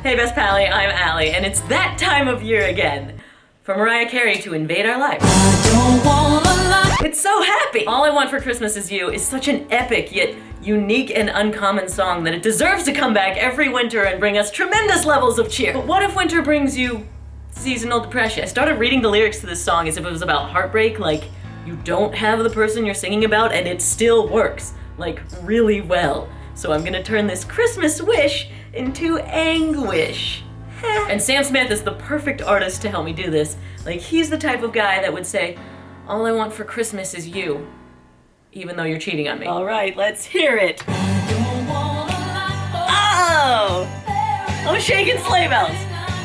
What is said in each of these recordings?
Hey Best Pally, I'm Allie, and it's that time of year again for Mariah Carey to invade our lives. It's so happy! All I Want for Christmas Is You is such an epic yet unique and uncommon song that it deserves to come back every winter and bring us tremendous levels of cheer. But what if winter brings you seasonal depression? I started reading the lyrics to this song as if it was about heartbreak, like you don't have the person you're singing about and it still works, like really well. So I'm gonna turn this Christmas wish into anguish. And Sam Smith is the perfect artist to help me do this. Like, he's the type of guy that would say, all I want for Christmas is you, even though you're cheating on me. All right, let's hear it. Oh! I'm shaking sleigh bells.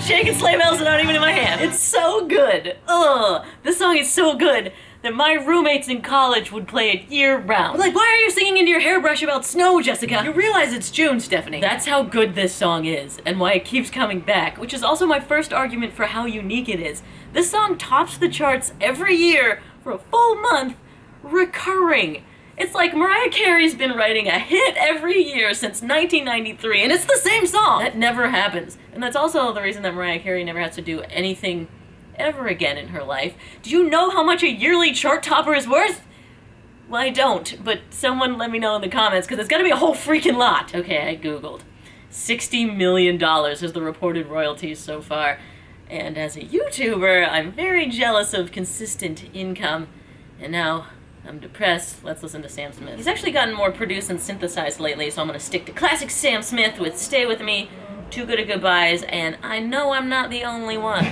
Shaking sleigh bells are not even in my hand. It's so good. Ugh, this song is so good that my roommates in college would play it year-round. Like, why are you singing into your hairbrush about snow, Jessica? You realize it's June, Stephanie. That's how good this song is, and why it keeps coming back, which is also my first argument for how unique it is. This song tops the charts every year for a full month, recurring. It's like Mariah Carey's been writing a hit every year since 1993, and it's the same song! That never happens. And that's also the reason that Mariah Carey never has to do anything ever again in her life. Do you know how much a yearly chart topper is worth? Well, I don't, but someone let me know in the comments, because it's gotta be a whole freaking lot. Okay, I googled. $60 million is the reported royalties so far. And as a YouTuber, I'm very jealous of consistent income. And now I'm depressed. Let's listen to Sam Smith. He's actually gotten more produced and synthesized lately, so I'm gonna stick to classic Sam Smith with Stay With Me, Too Good at Goodbyes, and I Know I'm Not the Only One.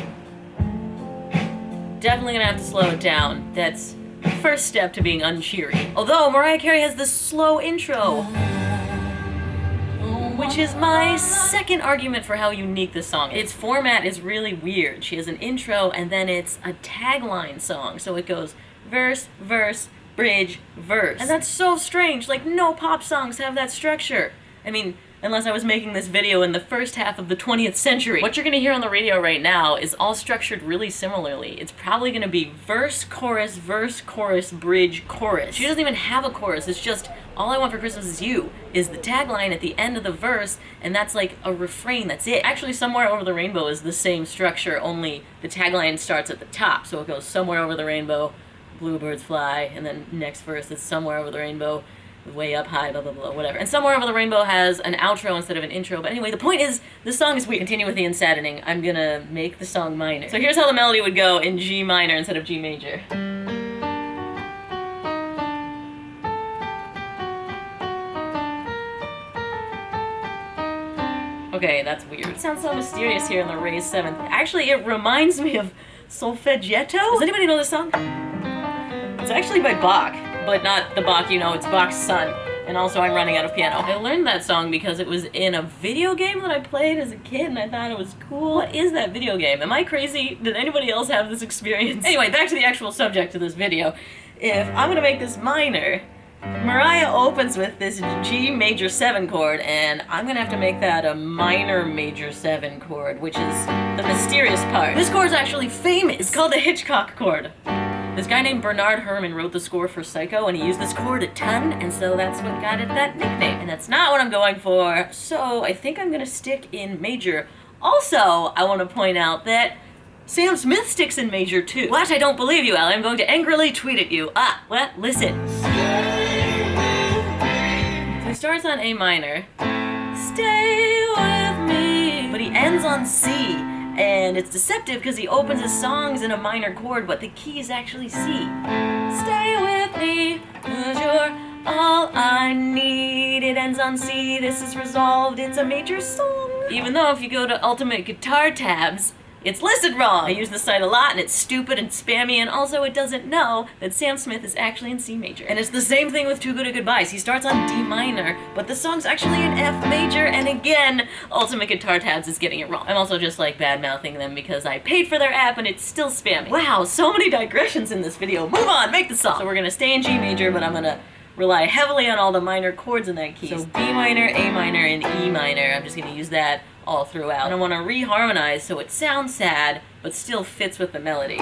Definitely gonna have to slow it down. That's the first step to being uncheery. Although Mariah Carey has this slow intro, which is my second argument for how unique this song is. Its format is really weird. She has an intro and then it's a tagline song. So it goes verse, verse, bridge, verse. And that's so strange. Like, no pop songs have that structure. I mean, unless I was making this video in the first half of the 20th century. What you're gonna hear on the radio right now is all structured really similarly. It's probably gonna be verse, chorus, bridge, chorus. She doesn't even have a chorus, it's just, All I Want for Christmas Is You is the tagline at the end of the verse, and that's like a refrain, that's it. Actually, Somewhere Over the Rainbow is the same structure, only the tagline starts at the top, so it goes Somewhere Over the Rainbow, bluebirds fly, and then next verse is Somewhere Over the Rainbow, way up high, blah, blah, blah, whatever. And Somewhere Over the Rainbow has an outro instead of an intro. But anyway, the point is, this song is weird. Continue with the unsaddening. I'm gonna make the song minor. So here's how the melody would go in G minor instead of G major. Okay, that's weird. It sounds so mysterious here in the raised seventh. Actually, it reminds me of Solfeggetto. Does anybody know this song? It's actually by Bach. But not the Bach you know, it's Bach's son. And also I'm running out of piano. I learned that song because it was in a video game that I played as a kid and I thought it was cool. What is that video game? Am I crazy? Did anybody else have this experience? Anyway, back to the actual subject of this video. If I'm gonna make this minor, Mariah opens with this G major 7 chord, and I'm gonna have to make that a minor major 7 chord, which is the mysterious part. This chord's actually famous. It's called the Hitchcock chord. This guy named Bernard Herrmann wrote the score for Psycho, and he used this chord a ton, and so that's what got it that nickname. And that's not what I'm going for, so I think I'm gonna stick in major. Also, I want to point out that Sam Smith sticks in major too. What? I don't believe you, Allie. I'm going to angrily tweet at you. What? Listen. So he starts on A minor. Stay with me. But he ends on C. And it's deceptive because he opens his songs in a minor chord, but the key is actually C. Stay with me, 'cause you're all I need. It ends on C, this is resolved, it's a major song. Even though if you go to Ultimate Guitar tabs, it's listed wrong. I use this site a lot and it's stupid and spammy, and also it doesn't know that Sam Smith is actually in C major. And it's the same thing with Too Good at Goodbyes. He starts on D minor, but the song's actually in F major, and again, Ultimate Guitar Tabs is getting it wrong. I'm also just like bad-mouthing them because I paid for their app and it's still spammy. Wow, so many digressions in this video. Move on, make the song. So we're gonna stay in G major, but I'm gonna rely heavily on all the minor chords in that key. So B minor, A minor, and E minor. I'm just gonna use that all throughout. And I want to reharmonize so it sounds sad, but still fits with the melody.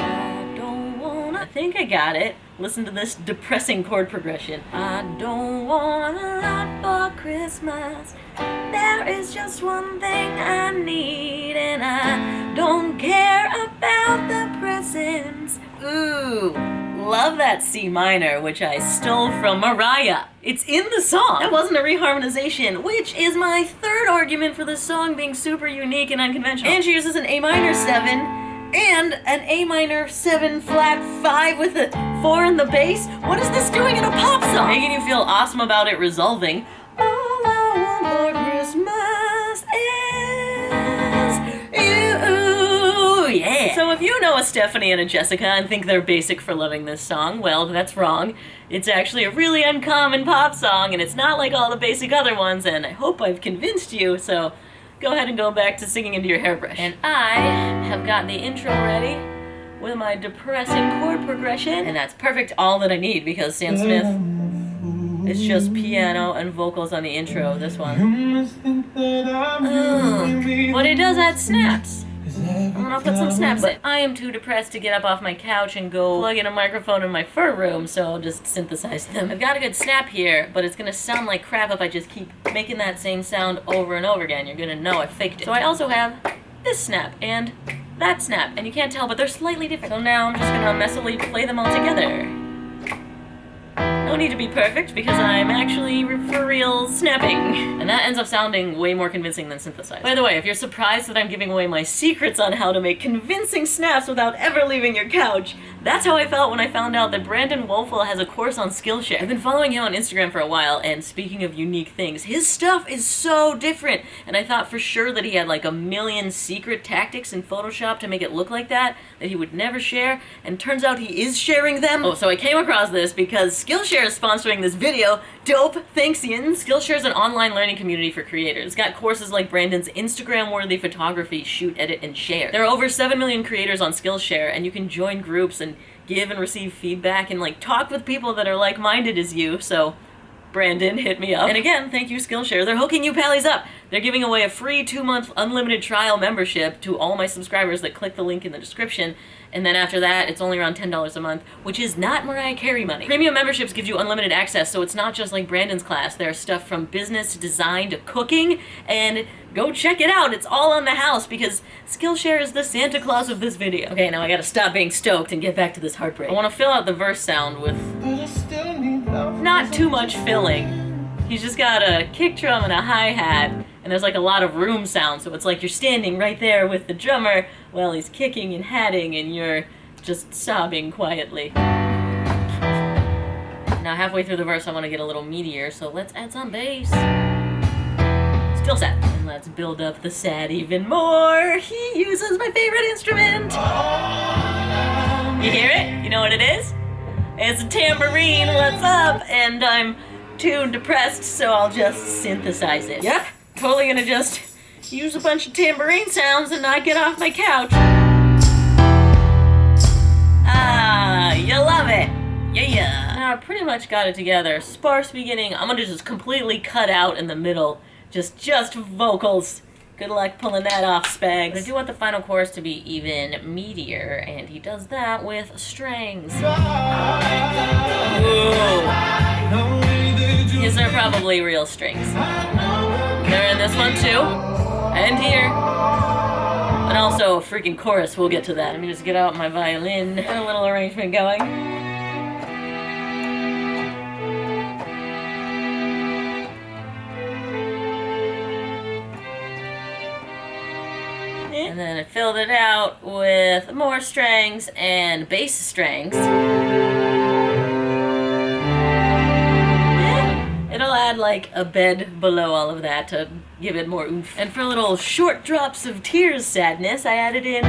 I think I got it. Listen to this depressing chord progression. I don't want a lot for Christmas. There There is just one thing I need, and I don't care about the presents. Ooh, love that C minor, which I stole from Mariah. It's in the song. That wasn't a reharmonization, which is my third argument for this song being super unique and unconventional. And she uses an A minor 7 and an A minor 7 flat 5 with a 4 in the bass. What is this doing in a pop song? Making you feel awesome about it resolving. All I want for Christmas is you. Yeah. So if you know a Stephanie and a Jessica and think they're basic for loving this song, well, that's wrong. It's actually a really uncommon pop song, and it's not like all the basic other ones, and I hope I've convinced you, so go ahead and go back to singing into your hairbrush. And I have got the intro ready with my depressing chord progression, and that's perfect, all that I need, because Sam Smith is just piano and vocals on the intro, this one. But it does add snaps. I'm gonna put some snaps in. I am too depressed to get up off my couch and go plug in a microphone in my fur room, so I'll just synthesize them. I've got a good snap here, but it's gonna sound like crap if I just keep making that same sound over and over again. You're gonna know I faked it. So I also have this snap and that snap, and you can't tell, but they're slightly different. So now I'm just gonna messily play them all together. No need to be perfect, because I'm actually for real snapping. And that ends up sounding way more convincing than synthesized. By the way, if you're surprised that I'm giving away my secrets on how to make convincing snaps without ever leaving your couch, that's how I felt when I found out that Brandon Wolfel has a course on Skillshare. I've been following him on Instagram for a while, and speaking of unique things, his stuff is so different. And I thought for sure that he had like a million secret tactics in Photoshop to make it look like that he would never share, and turns out he is sharing them. Oh, so I came across this because Skillshare is sponsoring this video. Dope, thanks Ian. Skillshare is an online learning community for creators. It's got courses like Brandon's Instagram-worthy photography, shoot, edit, and share. There are over 7 million creators on Skillshare, and you can join groups and give and receive feedback and like talk with people that are like-minded as you, so Brandon, hit me up. And again, thank you Skillshare. They're hooking you pallies up. They're giving away a free 2-month unlimited trial membership to all my subscribers that click the link in the description. And then after that, it's only around $10 a month, which is not Mariah Carey money. Premium memberships give you unlimited access, so it's not just like Brandon's class. There's stuff from business to design to cooking, and go check it out. It's all on the house, because Skillshare is the Santa Claus of this video. Okay, now I gotta stop being stoked and get back to this heartbreak. I wanna fill out the verse sound with not too much filling. He's just got a kick drum and a hi-hat, and there's like a lot of room sound, so it's like you're standing right there with the drummer while he's kicking and hatting, and you're just sobbing quietly. Now halfway through the verse I want to get a little meatier, so let's add some bass. Still sad. And let's build up the sad even more. He uses my favorite instrument. You hear it? You know what it is? It's a tambourine, what's up? And I'm too depressed, so I'll just synthesize it. Yep, totally gonna just use a bunch of tambourine sounds and not get off my couch. Ah, you love it. Yeah. Now I pretty much got it together. Sparse beginning. I'm gonna just completely cut out in the middle. Just vocals. Good luck pulling that off, Spags. But I do want the final chorus to be even meatier, and he does that with strings. Ooh. These are probably real strings. They're in this one too, and here. And also a freaking chorus, we'll get to that. Let me just get out my violin, get a little arrangement going. And then I filled it out with more strings and bass strings. It'll add like a bed below all of that to give it more oomph. And for little short drops of tears sadness, I added in...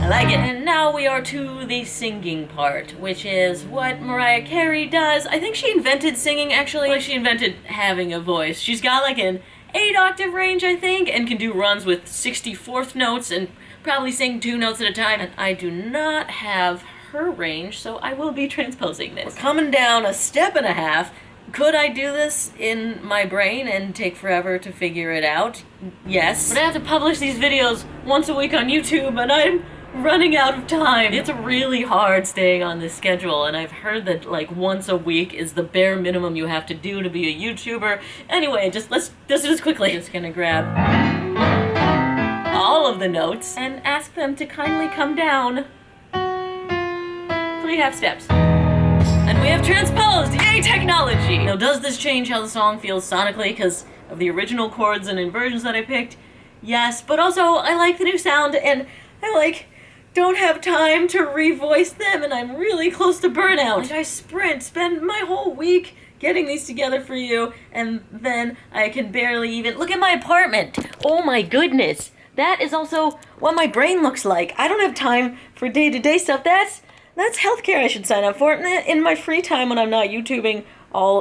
I like it. And now we are to the singing part, which is what Mariah Carey does. I think she invented singing, actually. Like, she invented having a voice. She's got like an 8-octave range, I think, and can do runs with 64th notes and probably sing 2 notes at a time. And I do not have her range, so I will be transposing this. We're coming down a step and a half. Could I do this in my brain and take forever to figure it out? Yes. But I have to publish these videos once a week on YouTube, and I'm running out of time. It's really hard staying on this schedule, and I've heard that like once a week is the bare minimum you have to do to be a YouTuber. Anyway, let's do this quickly. Just gonna grab all of the notes and ask them to kindly come down 3.5 steps. And we have transposed! Yay, technology! Now, does this change how the song feels sonically because of the original chords and inversions that I picked? Yes, but also I like the new sound, and I don't have time to revoice them, and I'm really close to burnout. Like, I spend my whole week getting these together for you, and then I can barely even look at my apartment. Oh my goodness. That is also what my brain looks like. I don't have time for day-to-day stuff. That's healthcare I should sign up for. In my free time when I'm not YouTubing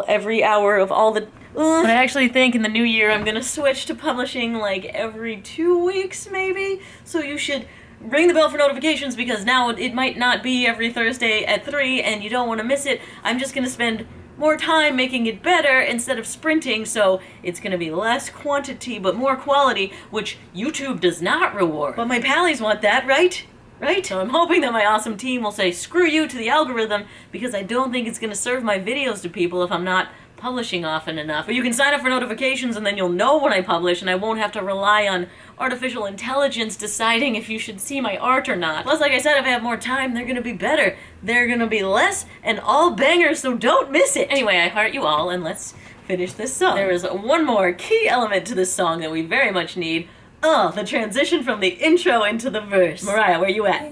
every hour of all the... But I actually think in the new year I'm gonna switch to publishing like every 2 weeks maybe. So you should ring the bell for notifications because now it might not be every Thursday at 3 and you don't want to miss it. I'm just gonna spend more time making it better instead of sprinting, so it's gonna be less quantity but more quality, which YouTube does not reward. But my pallies want that, right? Right? So I'm hoping that my awesome team will say screw you to the algorithm because I don't think it's gonna serve my videos to people if I'm not publishing often enough. But you can sign up for notifications and then you'll know when I publish and I won't have to rely on artificial intelligence deciding if you should see my art or not. Plus, like I said, if I have more time, they're gonna be better. They're gonna be less and all bangers, so don't miss it. Anyway, I heart you all and let's finish this song. There is one more key element to this song that we very much need. The transition from the intro into the verse. Mariah, where you at?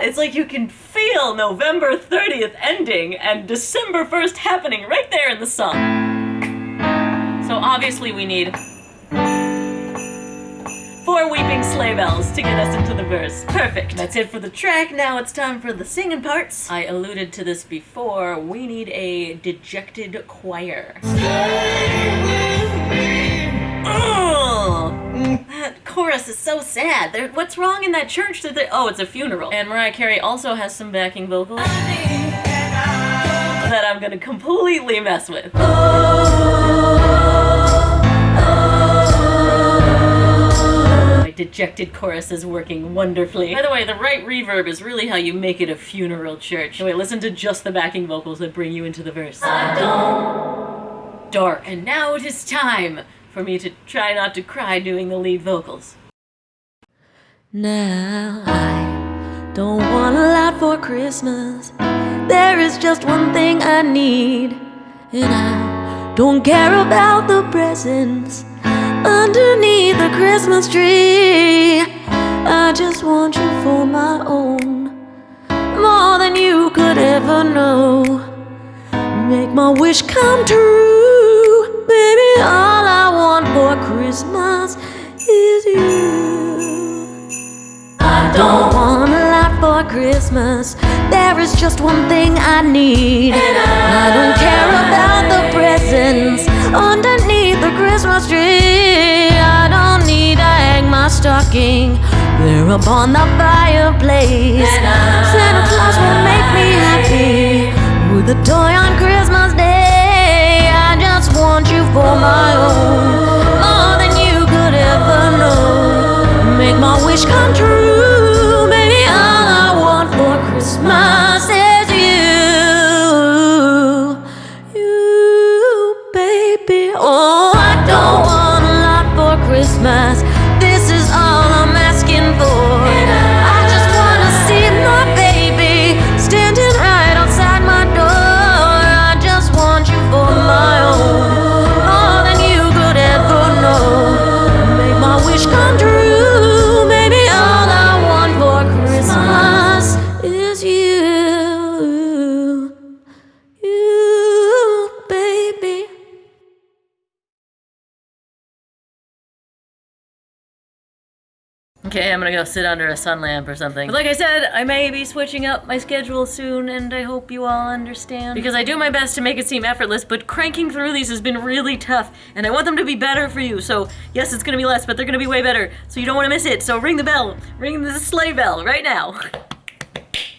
It's like you can feel November 30th ending and December 1st happening right there in the song. So obviously we need 4 weeping sleigh bells to get us into the verse. Perfect. That's it for the track. Now it's time for the singing parts. I alluded to this before. We need a dejected choir. Stay with me. That chorus is so sad. What's wrong in that church? Oh, it's a funeral. And Mariah Carey also has some backing vocals that I'm gonna completely mess with. My dejected chorus is working wonderfully. By the way, the right reverb is really how you make it a funeral church. Wait, listen to just the backing vocals that bring you into the verse. Dark. And now it is time for me to try not to cry doing the lead vocals. Now I don't want a lot for Christmas. There is just one thing I need, and I don't care about the presents underneath the Christmas tree. I just want you for my own, more than you could ever know. Make my wish come true, baby. All I want for Christmas is you. I don't want a lot for Christmas. There is just one thing I need, and I don't care about the presents underneath the Christmas tree. I don't need to hang my stocking there upon the fireplace. Santa Claus will make me happy with a toy on Christmas Day. I just want you for my own, more than you could ever know. Make my wish come true, baby. All I want for Christmas is you, baby. Oh, I don't want a lot for Christmas. This is all I'm asking for. I just wanna see my baby standing right outside my door. I just want you for my own, more than you could ever know. Make my wish come true, baby. All I want for Christmas is you, baby. Okay, I'm gonna go sit under a sun lamp or something. But like I said, I may be switching up my schedule soon, and I hope you all understand. Because I do my best to make it seem effortless, but cranking through these has been really tough, and I want them to be better for you. So yes, it's gonna be less, but they're gonna be way better. So you don't wanna miss it. So ring the bell, ring the sleigh bell right now.